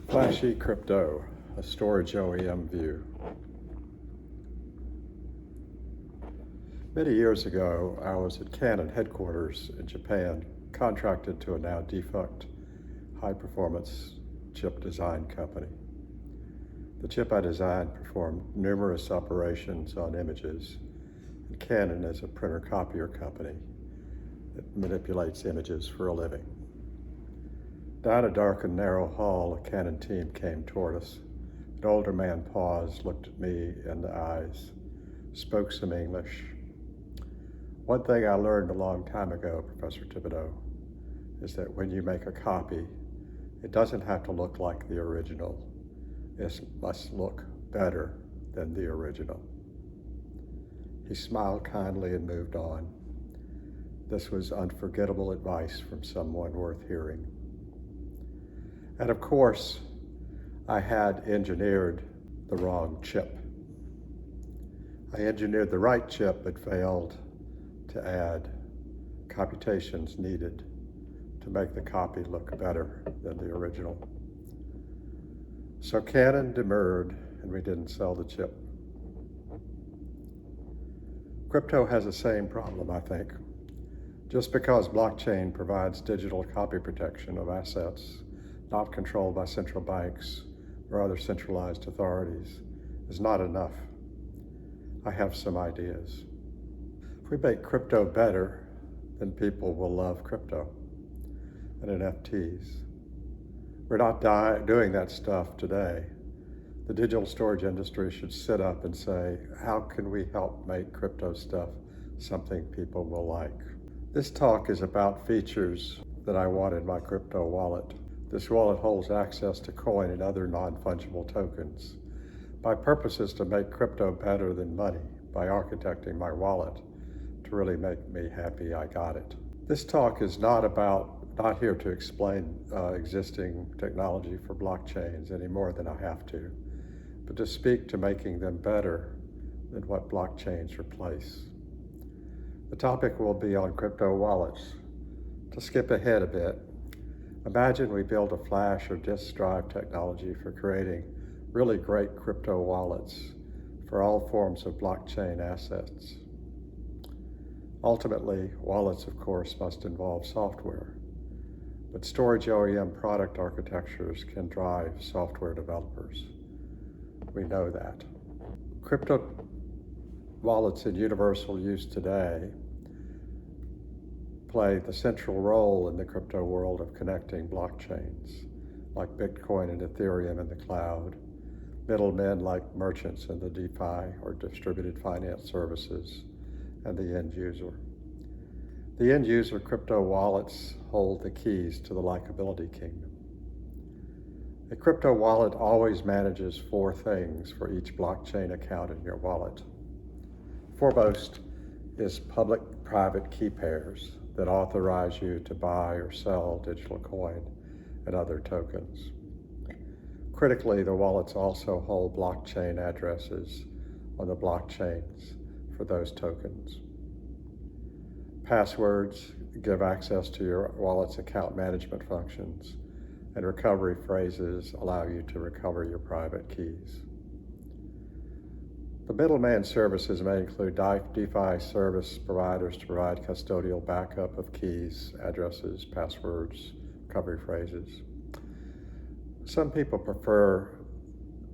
Flashy crypto, a storage OEM view. Many years ago, I was at Canon headquarters in Japan, contracted to a now defunct high-performance chip design company. The chip I designed performed numerous operations on images, and Canon is a printer copier company that manipulates images for a living. Down a dark and narrow hall, a Canon team came toward us. An older man paused, looked at me in the eyes, spoke some English. One thing I learned a long time ago, Professor Thibodeau, is that when you make a copy, it doesn't have to look like the original. It must look better than the original. He smiled kindly and moved on. This was unforgettable advice from someone worth hearing. And of course, I had engineered the wrong chip. I engineered the right chip, but failed to add computations needed to make the copy look better than the original. So Canon demurred, and we didn't sell the chip. Crypto has the same problem, I think. Just because blockchain provides digital copy protection of assets not controlled by central banks or other centralized authorities is not enough. I have some ideas. If we make crypto better, then people will love crypto and NFTs. We're not doing that stuff today. The digital storage industry should sit up and say, how can we help make crypto stuff something people will like? This talk is about features that I want in my crypto wallet. This wallet holds access to coin and other non-fungible tokens. My purpose is to make crypto better than money by architecting my wallet to really make me happy I got it. This talk is not here to explain existing technology for blockchains any more than I have to, but to speak to making them better than what blockchains replace. The topic will be on crypto wallets. To skip ahead a bit, imagine we build a flash or disk drive technology for creating really great crypto wallets for all forms of blockchain assets. Ultimately, wallets, of course, must involve software, but storage OEM product architectures can drive software developers. We know that. Crypto wallets in universal use today play the central role in the crypto world of connecting blockchains, like Bitcoin and Ethereum in the cloud, middlemen like merchants in the DeFi or distributed finance services, and the end user. The end user crypto wallets hold the keys to the likability kingdom. A crypto wallet always manages 4 things for each blockchain account in your wallet. Foremost is public-private key pairs that authorize you to buy or sell digital coin and other tokens. Critically, the wallets also hold blockchain addresses on the blockchains for those tokens. Passwords give access to your wallet's account management functions, and recovery phrases allow you to recover your private keys. The middleman services may include DeFi service providers to provide custodial backup of keys, addresses, passwords, recovery phrases. Some people prefer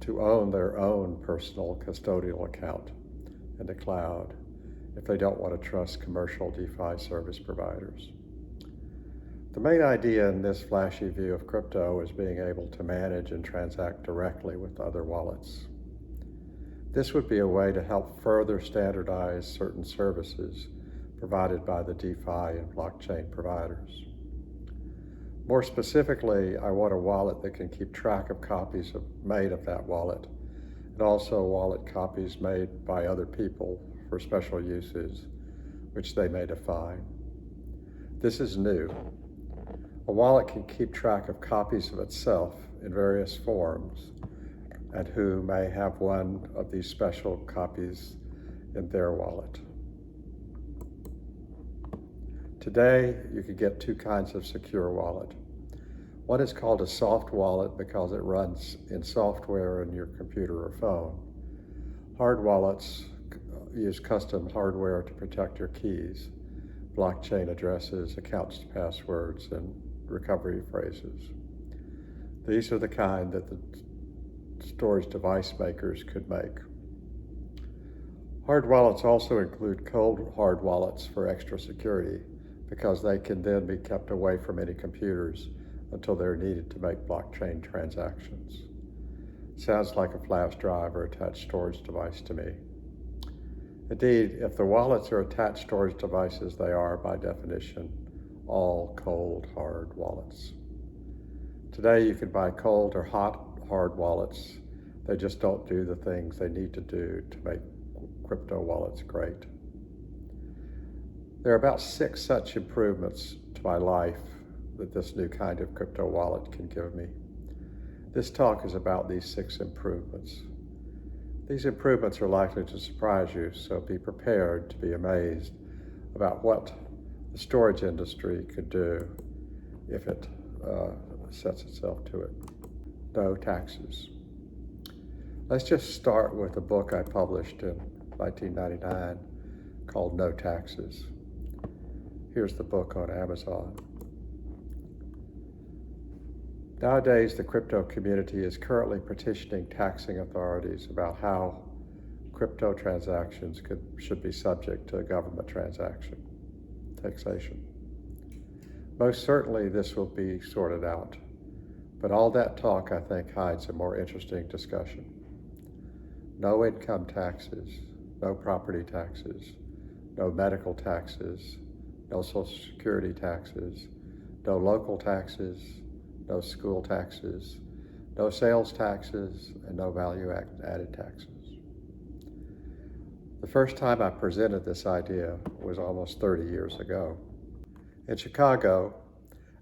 to own their own personal custodial account in the cloud if they don't want to trust commercial DeFi service providers. The main idea in this flashy view of crypto is being able to manage and transact directly with other wallets. This would be a way to help further standardize certain services provided by the DeFi and blockchain providers. More specifically, I want a wallet that can keep track of copies made of that wallet, and also wallet copies made by other people for special uses, which they may define. This is new. A wallet can keep track of copies of itself in various forms, and who may have one of these special copies in their wallet. Today, you can get 2 kinds of secure wallet. One is called a soft wallet because it runs in software in your computer or phone. Hard wallets use custom hardware to protect your keys, blockchain addresses, accounts passwords, and recovery phrases. These are the kind that the storage device makers could make. Hard wallets also include cold hard wallets for extra security because they can then be kept away from any computers until they're needed to make blockchain transactions. Sounds like a flash drive or attached storage device to me. Indeed, if the wallets are attached storage devices, they are, by definition, all cold hard wallets. Today you can buy cold or hot hard wallets. They just don't do the things they need to do to make crypto wallets great. There are about 6 such improvements to my life that this new kind of crypto wallet can give me. This talk is about these 6 improvements. These improvements are likely to surprise you, so be prepared to be amazed about what the storage industry could do if it sets itself to it. No taxes. Let's just start with a book I published in 1999 called No Taxes. Here's the book on Amazon. Nowadays, the crypto community is currently petitioning taxing authorities about how crypto transactions should be subject to government taxation. Most certainly this will be sorted out, but all that talk, I think, hides a more interesting discussion. No income taxes, no property taxes, no medical taxes, no Social Security taxes, no local taxes, no school taxes, no sales taxes, and no value-added taxes. The first time I presented this idea was almost 30 years ago. In Chicago,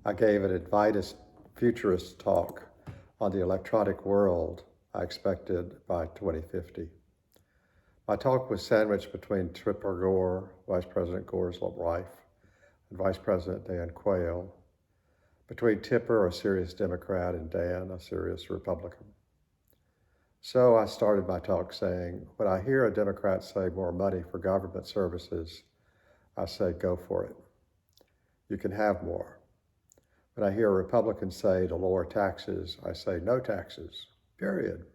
I gave an Advaitist futurist talk on the electronic world I expected by 2050. My talk was sandwiched between Tipper Gore, Vice President Gore's wife, and Vice President Dan Quayle, between Tipper, a serious Democrat, and Dan, a serious Republican. So I started my talk saying, when I hear a Democrat say more money for government services, I say, go for it. You can have more. When I hear a Republican say to lower taxes, I say, no taxes, period.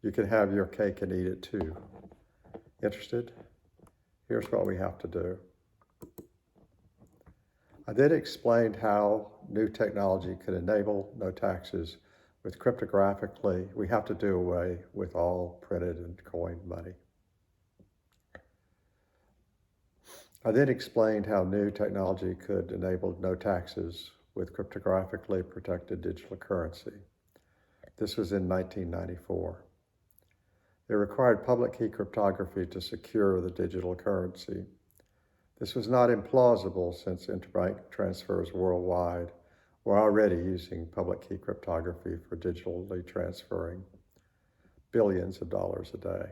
You can have your cake and eat it too. Interested? Here's what we have to do. I then explained how new technology could enable no taxes with cryptographically. We have to do away with all printed and coined money. I then explained how new technology could enable no taxes with cryptographically protected digital currency. This was in 1994. It required public key cryptography to secure the digital currency. This was not implausible since interbank transfers worldwide were already using public key cryptography for digitally transferring billions of dollars a day.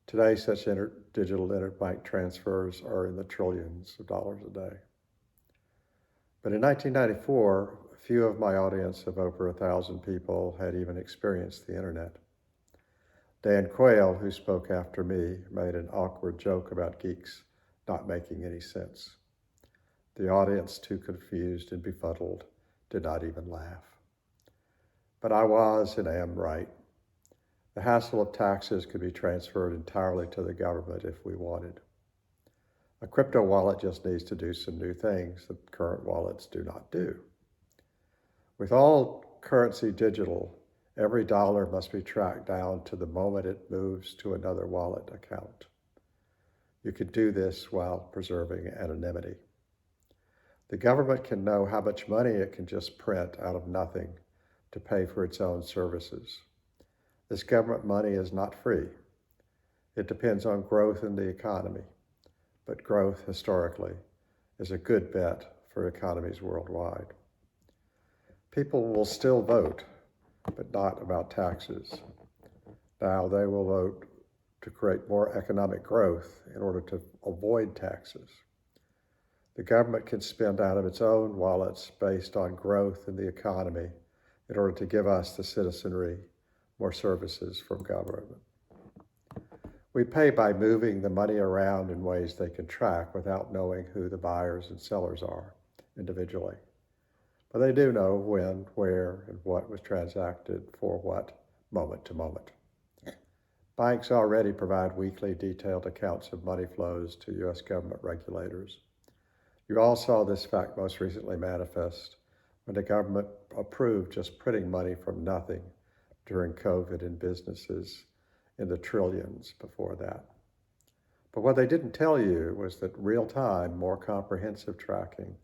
Today, such digital interbank transfers are in the trillions of dollars a day. But in 1994, few of my audience of over 1,000 people had even experienced the internet. Dan Quayle, who spoke after me, made an awkward joke about geeks not making any sense. The audience, too confused and befuddled, did not even laugh. But I was and am right. The hassle of taxes could be transferred entirely to the government if we wanted. A crypto wallet just needs to do some new things that current wallets do not do. With all currency digital, every dollar must be tracked down to the moment it moves to another wallet account. You could do this while preserving anonymity. The government can know how much money it can just print out of nothing to pay for its own services. This government money is not free. It depends on growth in the economy, but growth historically is a good bet for economies worldwide. People will still vote, but not about taxes. Now they will vote to create more economic growth in order to avoid taxes. The government can spend out of its own wallets based on growth in the economy in order to give us, the citizenry, more services from government. We pay by moving the money around in ways they can track without knowing who the buyers and sellers are individually. But they do know when, where, and what was transacted for what, moment to moment. Banks already provide weekly detailed accounts of money flows to U.S. government regulators. You all saw this fact most recently manifest when the government approved just printing money from nothing during COVID in businesses in the trillions before that. But what they didn't tell you was that real-time, more comprehensive tracking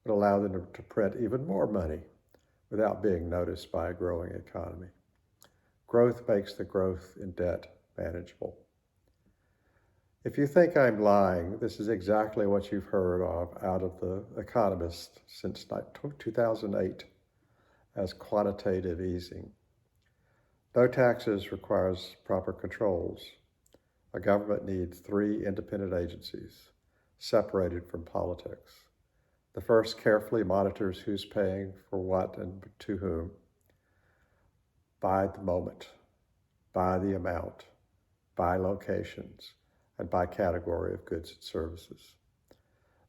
would allow them to print even more money without being noticed by a growing economy. Growth makes the growth in debt manageable. If you think I'm lying, this is exactly what you've heard of out of The Economist since 2008 as quantitative easing. No taxes requires proper controls. A government needs 3 independent agencies separated from politics. The first carefully monitors who's paying for what and to whom by the moment, by the amount, by locations, and by category of goods and services.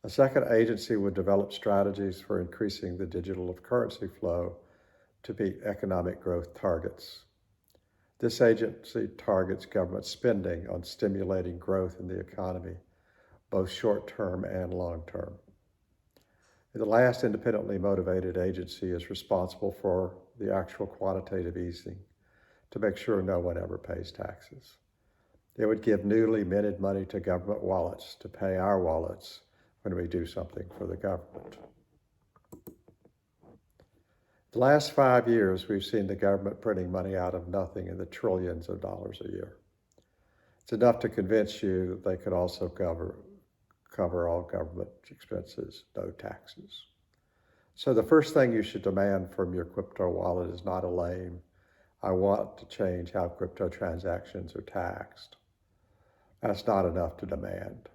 A second agency would develop strategies for increasing the digital currency flow to meet economic growth targets. This agency targets government spending on stimulating growth in the economy, both short-term and long-term. The last independently motivated agency is responsible for the actual quantitative easing to make sure no one ever pays taxes. It would give newly minted money to government wallets to pay our wallets when we do something for the government. The last 5 years, we've seen the government printing money out of nothing in the trillions of dollars a year. It's enough to convince you they could also cover all government expenses, no taxes. So the first thing you should demand from your crypto wallet is not a lame, I want to change how crypto transactions are taxed. That's not enough to demand.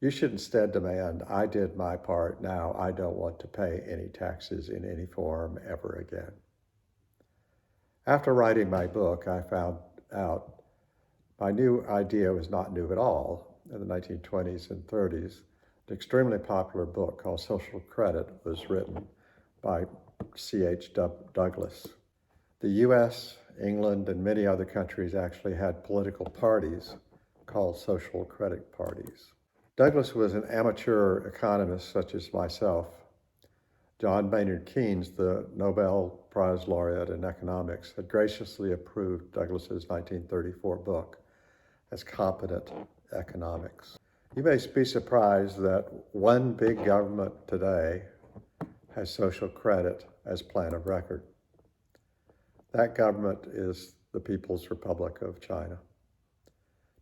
You should instead demand, I did my part, now I don't want to pay any taxes in any form ever again. After writing my book, I found out my new idea was not new at all. In the 1920s and 30s, an extremely popular book called Social Credit was written by C.H. Douglas. The U.S., England, and many other countries actually had political parties called social credit parties. Douglas was an amateur economist such as myself. John Maynard Keynes, the Nobel Prize laureate in economics, had graciously approved Douglas's 1934 book as competent economics. You may be surprised that one big government today has social credit as plan of record. That government is the People's Republic of China.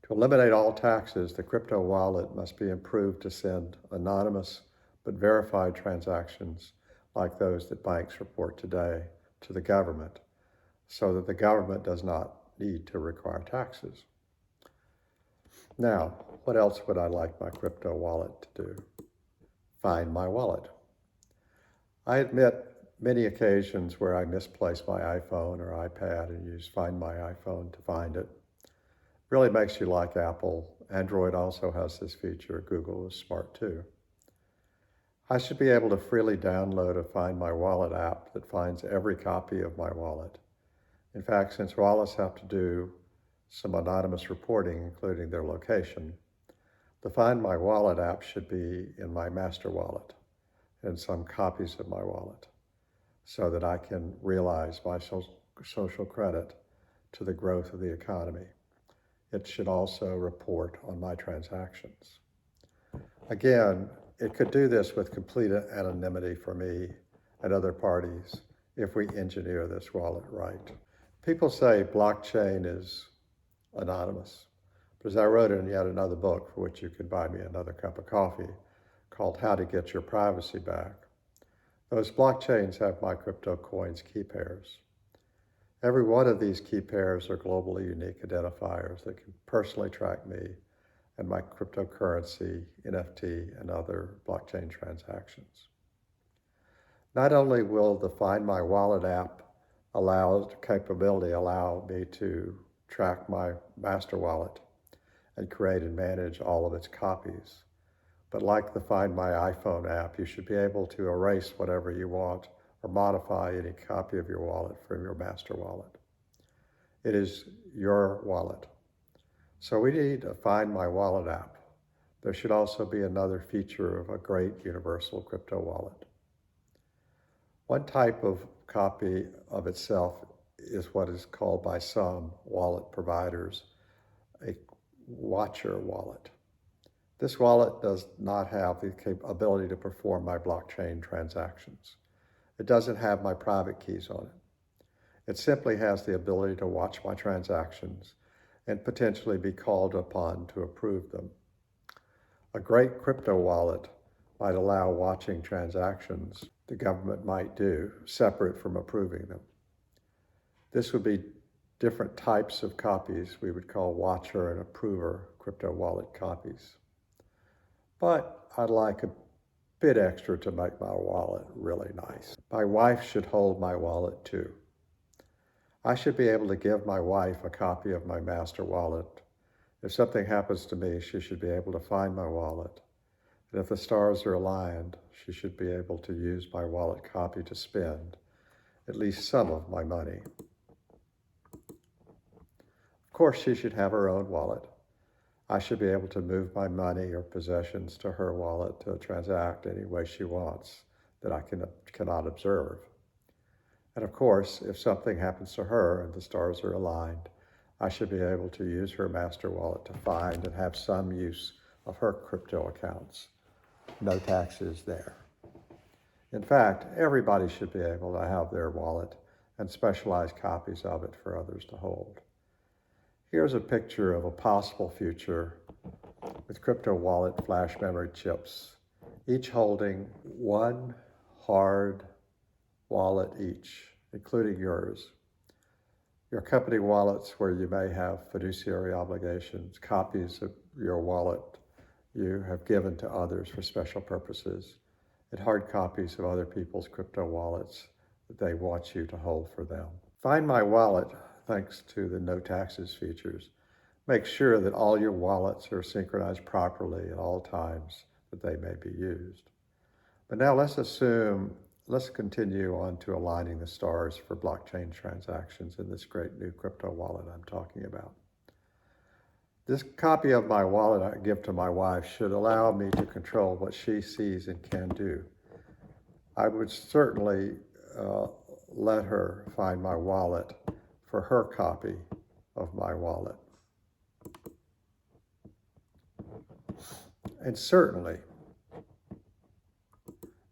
To eliminate all taxes, the crypto wallet must be improved to send anonymous but verified transactions like those that banks report today to the government, so that the government does not need to require taxes. Now, what else would I like my crypto wallet to do? Find my wallet. I admit many occasions where I misplace my iPhone or iPad and use Find My iPhone to find it. Really makes you like Apple. Android also has this feature. Google is smart too. I should be able to freely download a Find My Wallet app that finds every copy of my wallet. In fact, since wallets have to do some anonymous reporting, including their location, the Find My Wallet app should be in my master wallet and some copies of my wallet, so that I can realize my social credit to the growth of the economy. It should also report on my transactions. Again, it could do this with complete anonymity for me and other parties if we engineer this wallet right. People say blockchain is anonymous, but as I wrote in yet another book, for which you can buy me another cup of coffee, called How to Get Your Privacy Back, those blockchains have my crypto coins key pairs. Every one of these key pairs are globally unique identifiers that can personally track me and my cryptocurrency, NFT, and other blockchain transactions. Not only will the Find My Wallet app capability allow me to track my master wallet and create and manage all of its copies, but like the Find My iPhone app, you should be able to erase whatever you want or modify any copy of your wallet from your master wallet. It is your wallet. So we need a Find My Wallet app. There should also be another feature of a great universal crypto wallet. One type of copy of itself is what is called by some wallet providers a watcher wallet. This wallet does not have the ability to perform my blockchain transactions. It doesn't have my private keys on it. It simply has the ability to watch my transactions and potentially be called upon to approve them. A great crypto wallet might allow watching transactions the government might do separate from approving them. This would be different types of copies we would call watcher and approver crypto wallet copies. But I'd like a bit extra to make my wallet really nice. My wife should hold my wallet too. I should be able to give my wife a copy of my master wallet. If something happens to me, she should be able to find my wallet. And if the stars are aligned, she should be able to use my wallet copy to spend at least some of my money. Of course, she should have her own wallet. I should be able to move my money or possessions to her wallet to transact any way she wants that I cannot observe. And of course, if something happens to her and the stars are aligned, I should be able to use her master wallet to find and have some use of her crypto accounts. No taxes there. In fact, everybody should be able to have their wallet and specialized copies of it for others to hold. Here's a picture of a possible future with crypto wallet flash memory chips, each holding one hard wallet each, including yours. Your company wallets where you may have fiduciary obligations, copies of your wallet you have given to others for special purposes, and hard copies of other people's crypto wallets that they want you to hold for them. Find My Wallet, thanks to the no taxes features, make sure that all your wallets are synchronized properly at all times that they may be used. But now let's continue on to aligning the stars for blockchain transactions in this great new crypto wallet I'm talking about. This copy of my wallet I give to my wife should allow me to control what she sees and can do. I would certainly let her find my wallet for her copy of my wallet. And certainly,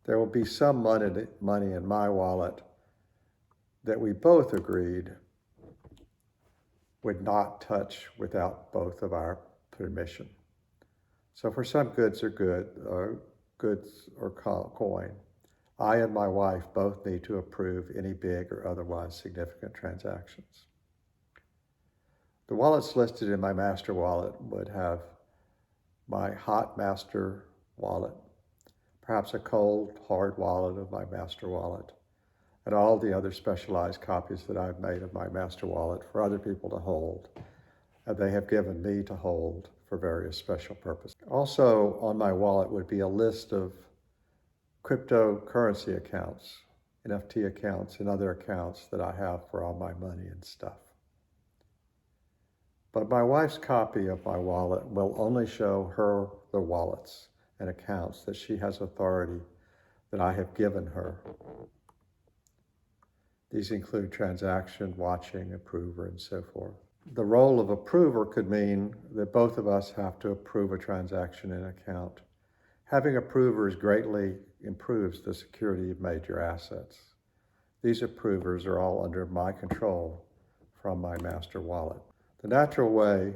there will be some money in my wallet that we both agreed would not touch without both of our permission. So for some goods or coin, I and my wife both need to approve any big or otherwise significant transactions. The wallets listed in my master wallet would have my hot master wallet, perhaps a cold, hard wallet of my master wallet, and all the other specialized copies that I've made of my master wallet for other people to hold, and they have given me to hold for various special purposes. Also on my wallet would be a list of cryptocurrency accounts, NFT accounts, and other accounts that I have for all my money and stuff. But my wife's copy of my wallet will only show her the wallets and accounts that she has authority that I have given her. These include transaction, watching, approver, and so forth. The role of approver could mean that both of us have to approve a transaction and account. Having approvers greatly improves the security of major assets. These approvers are all under my control from my master wallet. The natural way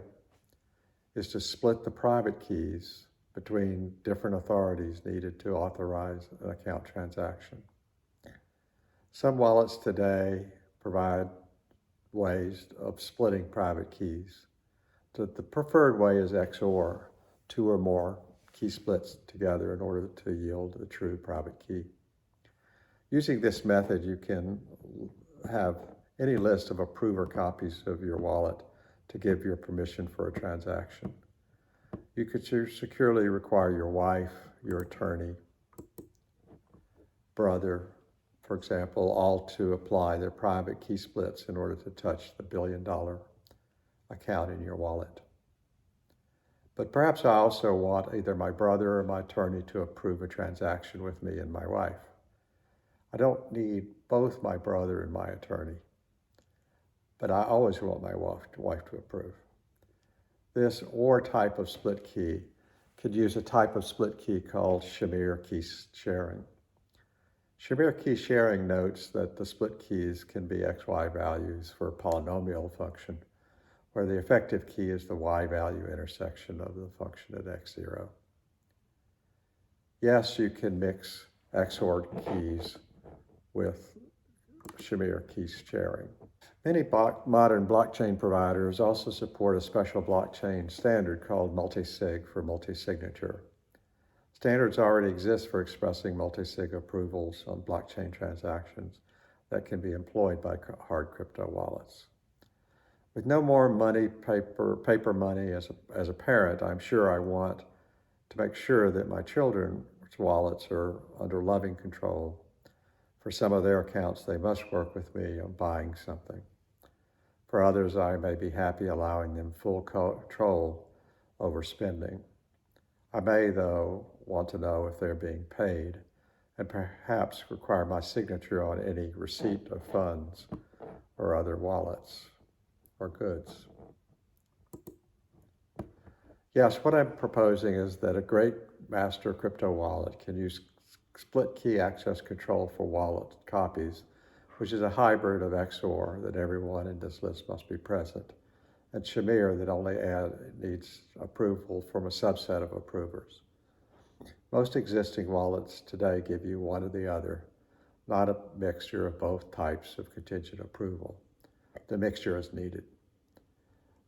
is to split the private keys between different authorities needed to authorize an account transaction. Some wallets today provide ways of splitting private keys. The preferred way is XOR, two or more key splits together in order to yield a true private key. Using this method, you can have any list of approver copies of your wallet to give your permission for a transaction. You could securely require your wife, your attorney, brother, for example, all to apply their private key splits in order to touch the billion-dollar account in your wallet. But perhaps I also want either my brother or my attorney to approve a transaction with me and my wife. I don't need both my brother and my attorney, but I always want my wife to approve. This OR type of split key could use a type of split key called Shamir key sharing. Shamir key sharing notes that the split keys can be XY values for a polynomial function, where the effective key is the Y value intersection of the function at x0. Yes, you can mix XOR keys with Shamir key sharing. Many modern blockchain providers also support a special blockchain standard called multisig for multi-signature. Standards already exist for expressing multi-sig approvals on blockchain transactions that can be employed by hard crypto wallets. With no more paper money as a parent, I'm sure I want to make sure that my children's wallets are under loving control. For some of their accounts, they must work with me on buying something. For others, I may be happy allowing them full control over spending. I may, though, want to know if they're being paid and perhaps require my signature on any receipt of funds or other wallets or goods. Yes, what I'm proposing is that a great master crypto wallet can use split key access control for wallet copies, which is a hybrid of XOR that everyone in this list must be present, and Shamir that only needs approval from a subset of approvers. Most existing wallets today give you one or the other, not a mixture of both types of contingent approval. The mixture is needed.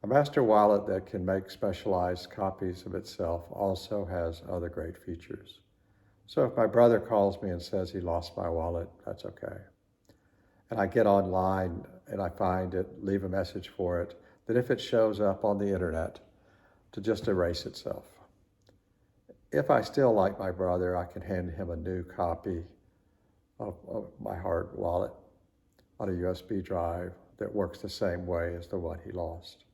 A master wallet that can make specialized copies of itself also has other great features. So if my brother calls me and says he lost my wallet, that's okay. And I get online and I find it, leave a message for it, that if it shows up on the internet, to just erase itself. If I still like my brother, I can hand him a new copy of my hard wallet on a USB drive that works the same way as the one he lost.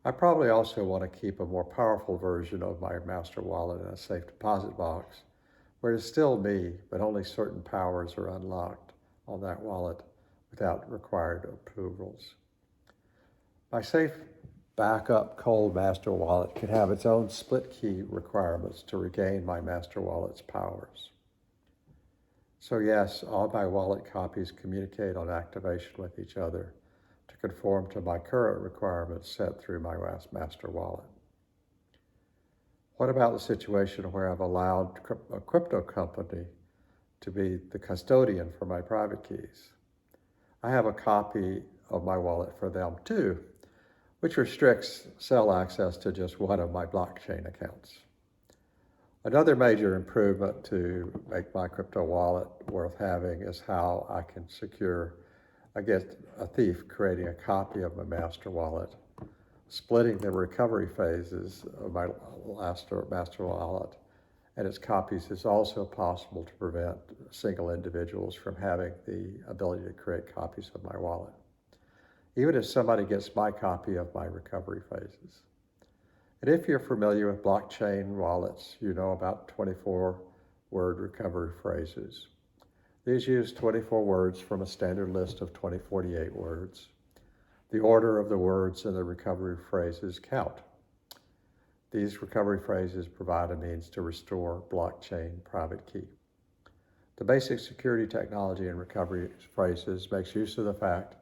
I probably also want to keep a more powerful version of my master wallet in a safe deposit box, where it's still me, but only certain powers are unlocked on that wallet without required approvals. My safe backup cold master wallet could have its own split key requirements to regain my master wallet's powers. So yes, all my wallet copies communicate on activation with each other to conform to my current requirements set through my master wallet. What about the situation where I've allowed a crypto company to be the custodian for my private keys? I have a copy of my wallet for them too, which restricts cell access to just one of my blockchain accounts. Another major improvement to make my crypto wallet worth having is how I can secure against a thief creating a copy of my master wallet. Splitting the recovery phases of my master wallet and its copies is also possible to prevent single individuals from having the ability to create copies of my wallet, even if somebody gets my copy of my recovery phases. And if you're familiar with blockchain wallets, you know about 24-word recovery phrases. These use 24 words from a standard list of 2048 words. The order of the words in the recovery phrases count. These recovery phrases provide a means to restore blockchain private key. The basic security technology in recovery phrases makes use of the fact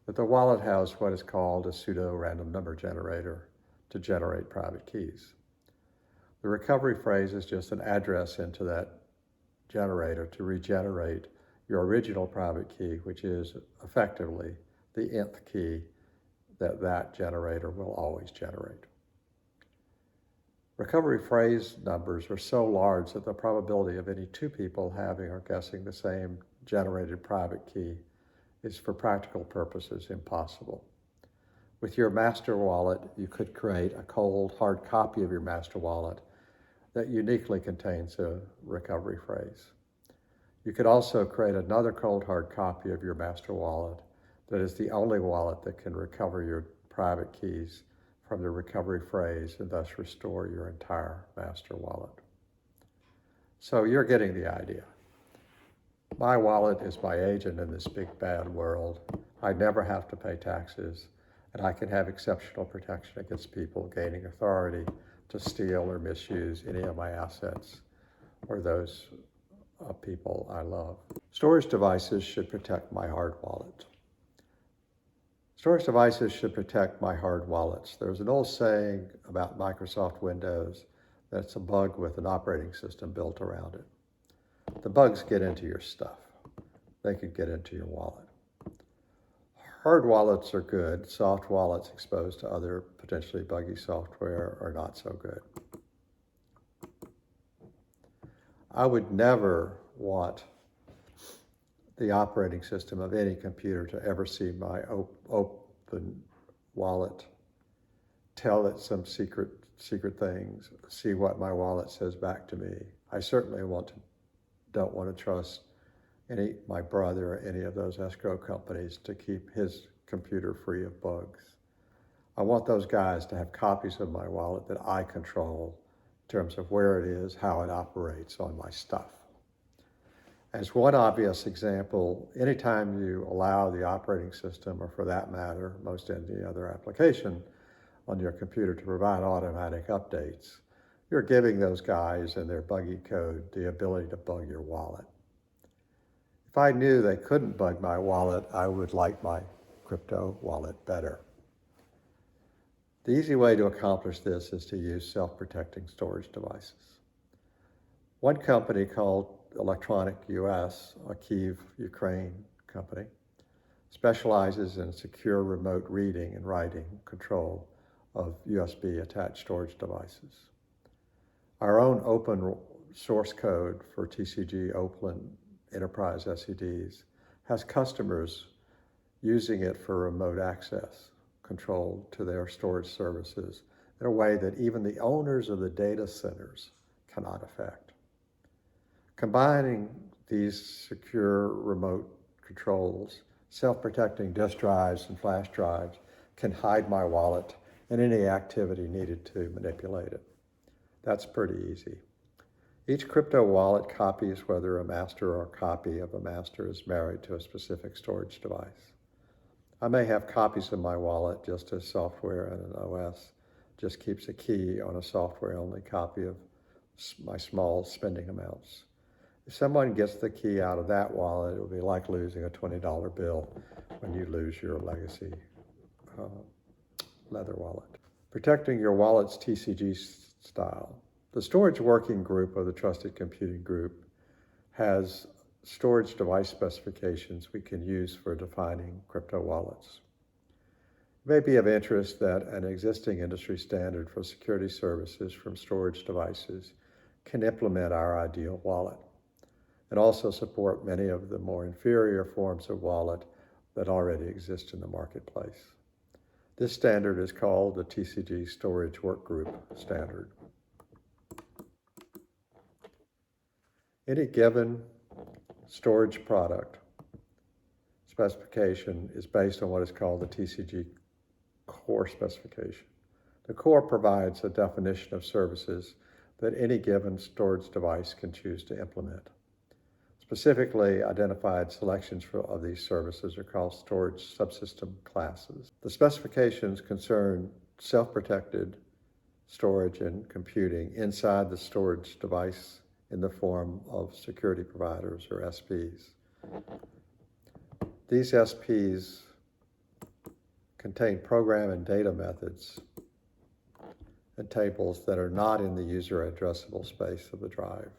that the wallet has what is called a pseudo-random number generator to generate private keys. The recovery phrase is just an address into that generator to regenerate your original private key, which is effectively the nth key that generator will always generate. Recovery phrase numbers are so large that the probability of any two people having or guessing the same generated private key is for practical purposes impossible. With your master wallet, you could create a cold, hard copy of your master wallet that uniquely contains a recovery phrase. You could also create another cold, hard copy of your master wallet that is the only wallet that can recover your private keys from the recovery phrase and thus restore your entire master wallet. So you're getting the idea. My wallet is my agent in this big bad world. I never have to pay taxes, and I can have exceptional protection against people gaining authority to steal or misuse any of my assets or those of people I love. Storage devices should protect my hard wallet. Storage devices should protect my hard wallets. There's an old saying about Microsoft Windows that it's a bug with an operating system built around it. The bugs get into your stuff. They can get into your wallet. Hard wallets are good. Soft wallets exposed to other potentially buggy software are not so good. I would never want the operating system of any computer to ever see my open wallet, tell it some secret things, see what my wallet says back to me. I certainly don't want to trust my brother or any of those escrow companies to keep his computer free of bugs. I want those guys to have copies of my wallet that I control in terms of where it is, how it operates on my stuff. As one obvious example, anytime you allow the operating system, or for that matter, most any other application on your computer to provide automatic updates, you're giving those guys and their buggy code the ability to bug your wallet. If I knew they couldn't bug my wallet, I would like my crypto wallet better. The easy way to accomplish this is to use self-protecting storage devices. One company called Electronic US, a Kyiv, Ukraine company, specializes in secure remote reading and writing control of USB attached storage devices. Our own open source code for TCG Open Enterprise SEDs has customers using it for remote access control to their storage services in a way that even the owners of the data centers cannot affect. Combining these secure remote controls, self-protecting disk drives and flash drives can hide my wallet and any activity needed to manipulate it. That's pretty easy. Each crypto wallet copies whether a master or a copy of a master is married to a specific storage device. I may have copies of my wallet just as software and an OS just keeps a key on a software-only copy of my small spending amounts. If someone gets the key out of that wallet, it will be like losing a $20 bill when you lose your legacy leather wallet. Protecting your wallet's TCG style. The Storage Working Group of the Trusted Computing Group has storage device specifications we can use for defining crypto wallets. It may be of interest that an existing industry standard for security services from storage devices can implement our ideal wallet and also support many of the more inferior forms of wallet that already exist in the marketplace. This standard is called the TCG Storage Workgroup Standard. Any given storage product specification is based on what is called the TCG core specification. The core provides a definition of services that any given storage device can choose to implement. Specifically identified selections of these services are called storage subsystem classes. The specifications concern self-protected storage and computing inside the storage device in the form of security providers or SPs. These SPs contain program and data methods and tables that are not in the user addressable space of the drive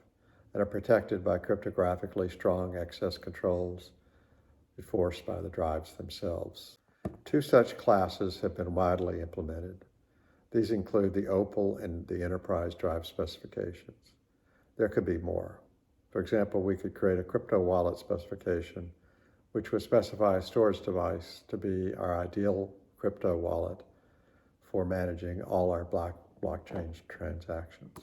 and are protected by cryptographically strong access controls enforced by the drives themselves. Two such classes have been widely implemented. These include the Opal and the Enterprise drive specifications. There could be more. For example, we could create a crypto wallet specification which would specify a storage device to be our ideal crypto wallet for managing all our blockchain transactions.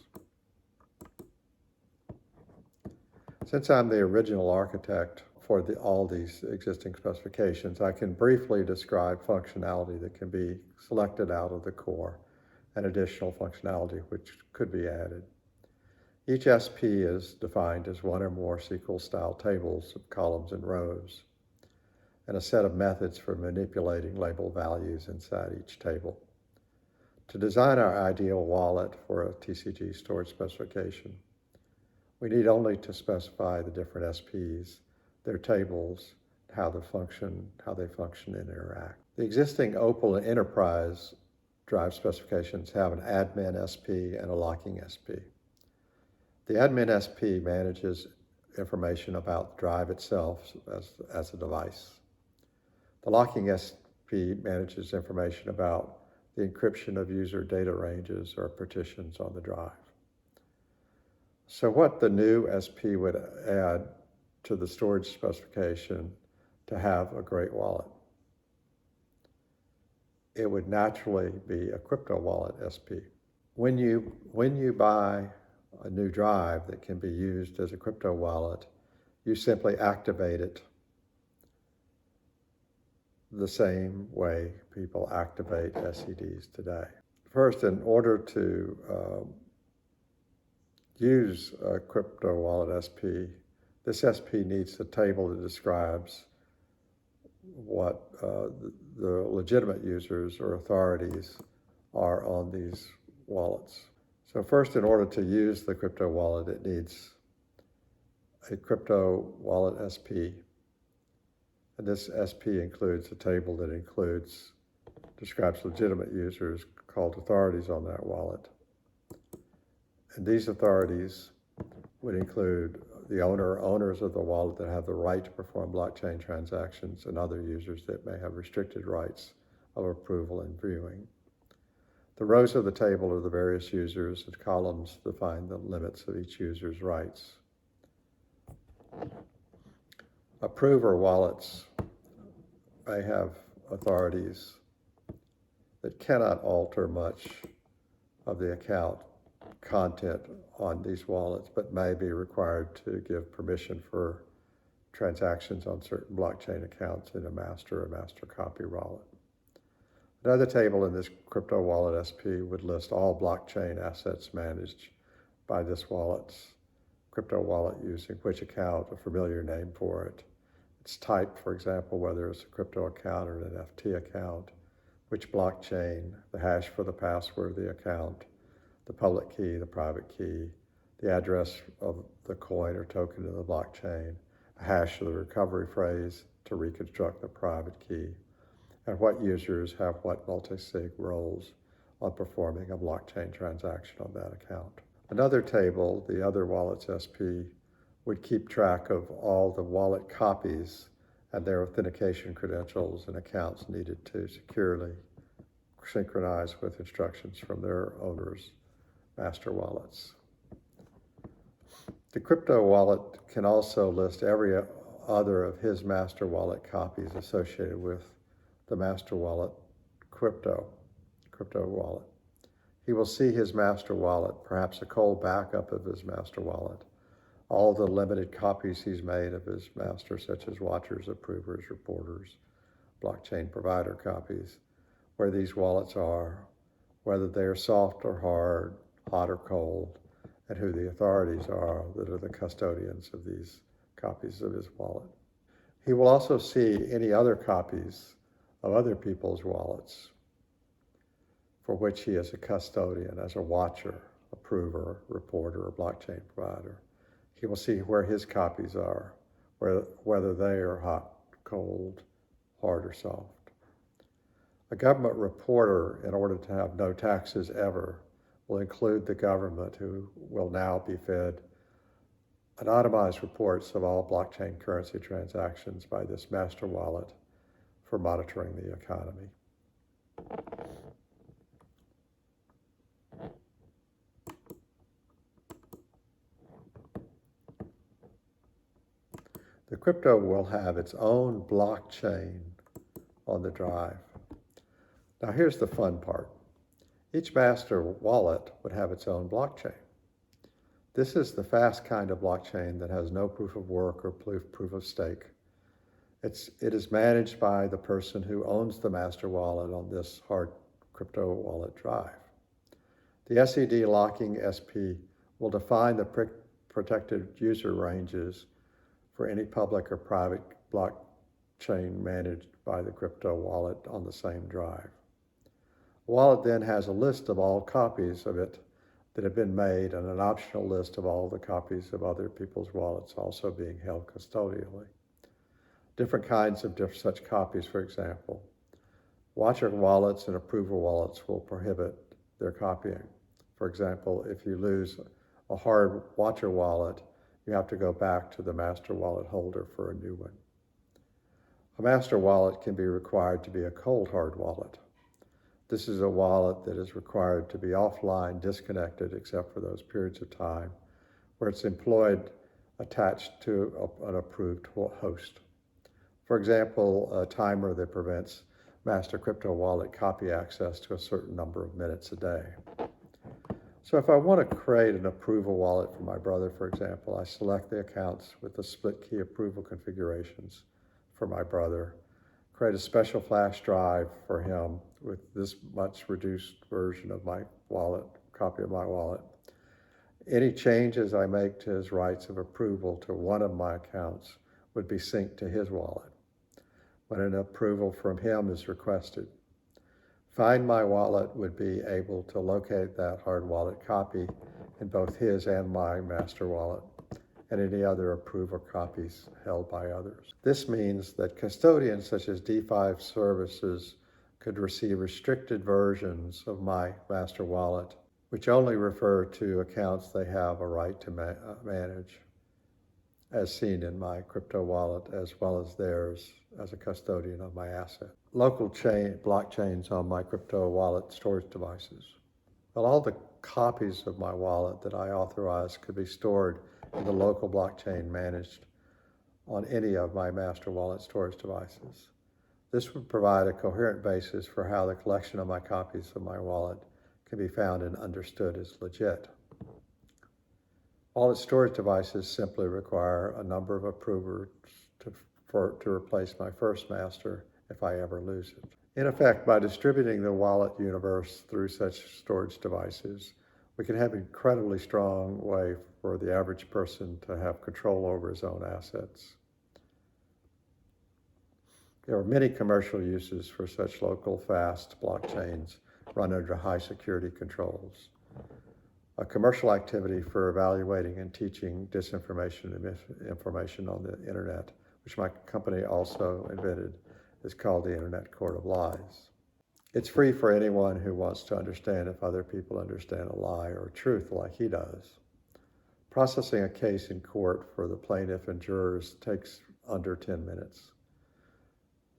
Since I'm the original architect for all these existing specifications, I can briefly describe functionality that can be selected out of the core and additional functionality which could be added. Each SP is defined as one or more SQL-style tables of columns and rows, and a set of methods for manipulating label values inside each table. To design our ideal wallet for a TCG storage specification, we need only to specify the different SPs, their tables, how they function and interact. The existing Opal and Enterprise drive specifications have an admin SP and a locking SP. The admin SP manages information about the drive itself as a device. The locking SP manages information about the encryption of user data ranges or partitions on the drive. So what the new SP would add to the storage specification to have a great wallet? It would naturally be a crypto wallet SP. When you buy a new drive that can be used as a crypto wallet, you simply activate it the same way people activate SEDs today. First, in order to use a crypto wallet SP, this SP needs a table that describes what the legitimate users or authorities are on these wallets. So first, in order to use the crypto wallet, it needs a crypto wallet SP. And this SP includes a table that describes legitimate users called authorities on that wallet. And these authorities would include the owners of the wallet that have the right to perform blockchain transactions, and other users that may have restricted rights of approval and viewing. The rows of the table are the various users, and columns define the limits of each user's rights. Approver wallets may have authorities that cannot alter much of the account content on these wallets, but may be required to give permission for transactions on certain blockchain accounts in a master copy wallet. Another table in this crypto wallet SP would list all blockchain assets managed by this crypto wallet using which account, a familiar name for it, its type, for example, whether it's a crypto account or an NFT account, which blockchain, the hash for the password of the account, the public key, the private key, the address of the coin or token in the blockchain, a hash of the recovery phrase to reconstruct the private key, and what users have what multi-sig roles on performing a blockchain transaction on that account. Another table, the other wallets SP, would keep track of all the wallet copies and their authentication credentials and accounts needed to securely synchronize with instructions from their owners' master wallets. The crypto wallet can also list every other of his master wallet copies associated with the master wallet crypto wallet. He will see his master wallet, perhaps a cold backup of his master wallet, all the limited copies he's made of his master, such as watchers, approvers, reporters, blockchain provider copies, where these wallets are, whether they are soft or hard, hot or cold, and who the authorities are that are the custodians of these copies of his wallet. He will also see any other copies of other people's wallets for which he is a custodian, as a watcher, approver, reporter, or blockchain provider. He will see where his copies are, whether they are hot, cold, hard, or soft. A government reporter, in order to have no taxes ever, will include the government, who will now be fed anonymized reports of all blockchain currency transactions by this master wallet for monitoring the economy. The crypto will have its own blockchain on the drive. Now here's the fun part. Each master wallet would have its own blockchain. This is the fast kind of blockchain that has no proof of work or proof of stake. It is managed by the person who owns the master wallet on this hard crypto wallet drive. The SED locking SP will define the protected user ranges for any public or private blockchain managed by the crypto wallet on the same drive. The wallet then has a list of all copies of it that have been made and an optional list of all the copies of other people's wallets also being held custodially. Different kinds of such copies, for example. Watcher wallets and approver wallets will prohibit their copying. For example, if you lose a hard watcher wallet, you have to go back to the master wallet holder for a new one. A master wallet can be required to be a cold hard wallet. This is a wallet that is required to be offline, disconnected, except for those periods of time where it's employed attached to an approved host. For example, a timer that prevents master crypto wallet copy access to a certain number of minutes a day. So if I want to create an approval wallet for my brother, for example, I select the accounts with the split key approval configurations for my brother, create a special flash drive for him with this much reduced version of my wallet, copy of my wallet. Any changes I make to his rights of approval to one of my accounts would be synced to his wallet when an approval from him is requested. Find My Wallet would be able to locate that hard wallet copy in both his and my master wallet and any other approval copies held by others. This means that custodians such as D5 services could receive restricted versions of my master wallet, which only refer to accounts they have a right to manage, as seen in my crypto wallet, as well as theirs as a custodian of my asset. Local blockchains on my crypto wallet storage devices. Well, all the copies of my wallet that I authorize could be stored in the local blockchain managed on any of my master wallet storage devices. This would provide a coherent basis for how the collection of my copies of my wallet can be found and understood as legit. Wallet storage devices simply require a number of approvers to replace my first master if I ever lose it. In effect, by distributing the wallet universe through such storage devices, we can have an incredibly strong way for the average person to have control over his own assets. There are many commercial uses for such local fast blockchains run under high security controls. A commercial activity for evaluating and teaching disinformation and misinformation on the internet, which my company also invented, is called the Internet Court of Lies. It's free for anyone who wants to understand if other people understand a lie or truth like he does. Processing a case in court for the plaintiff and jurors takes under 10 minutes.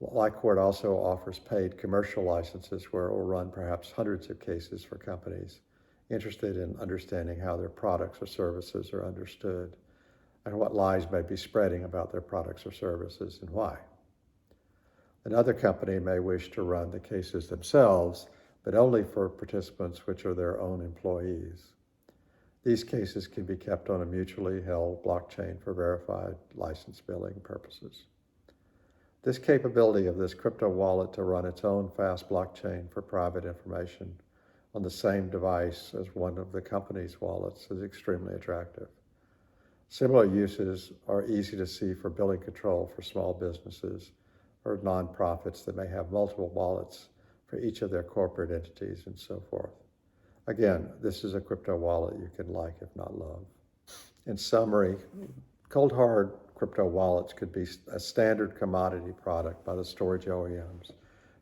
LICORT also offers paid commercial licenses where it will run perhaps hundreds of cases for companies interested in understanding how their products or services are understood and what lies may be spreading about their products or services and why. Another company may wish to run the cases themselves, but only for participants which are their own employees. These cases can be kept on a mutually held blockchain for verified license billing purposes. This capability of this crypto wallet to run its own fast blockchain for private information on the same device as one of the company's wallets is extremely attractive. Similar uses are easy to see for billing control for small businesses or nonprofits that may have multiple wallets for each of their corporate entities and so forth. Again, this is a crypto wallet you can like, if not love. In summary, cold hard crypto wallets could be a standard commodity product by the storage OEMs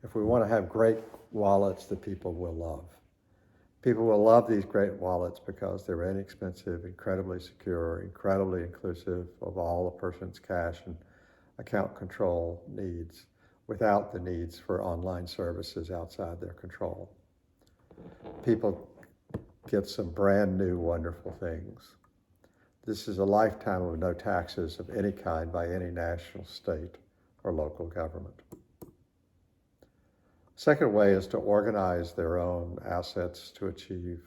if we want to have great wallets that people will love. People will love these great wallets because they're inexpensive, incredibly secure, incredibly inclusive of all a person's cash and account control needs without the needs for online services outside their control. People get some brand new wonderful things. This is a lifetime of no taxes of any kind by any national, state, or local government. Second way is to organize their own assets to achieve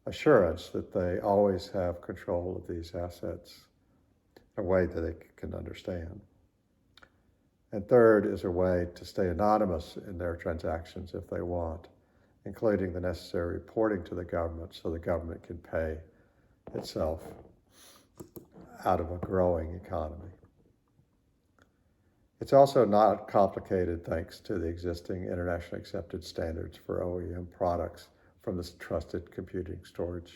assurance that they always have control of these assets in a way that they can understand. And third is a way to stay anonymous in their transactions if they want, including the necessary reporting to the government so the government can pay itself out of a growing economy. It's also not complicated thanks to the existing internationally accepted standards for OEM products from the Trusted Computing Storage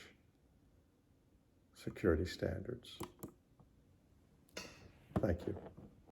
Security Standards. Thank you.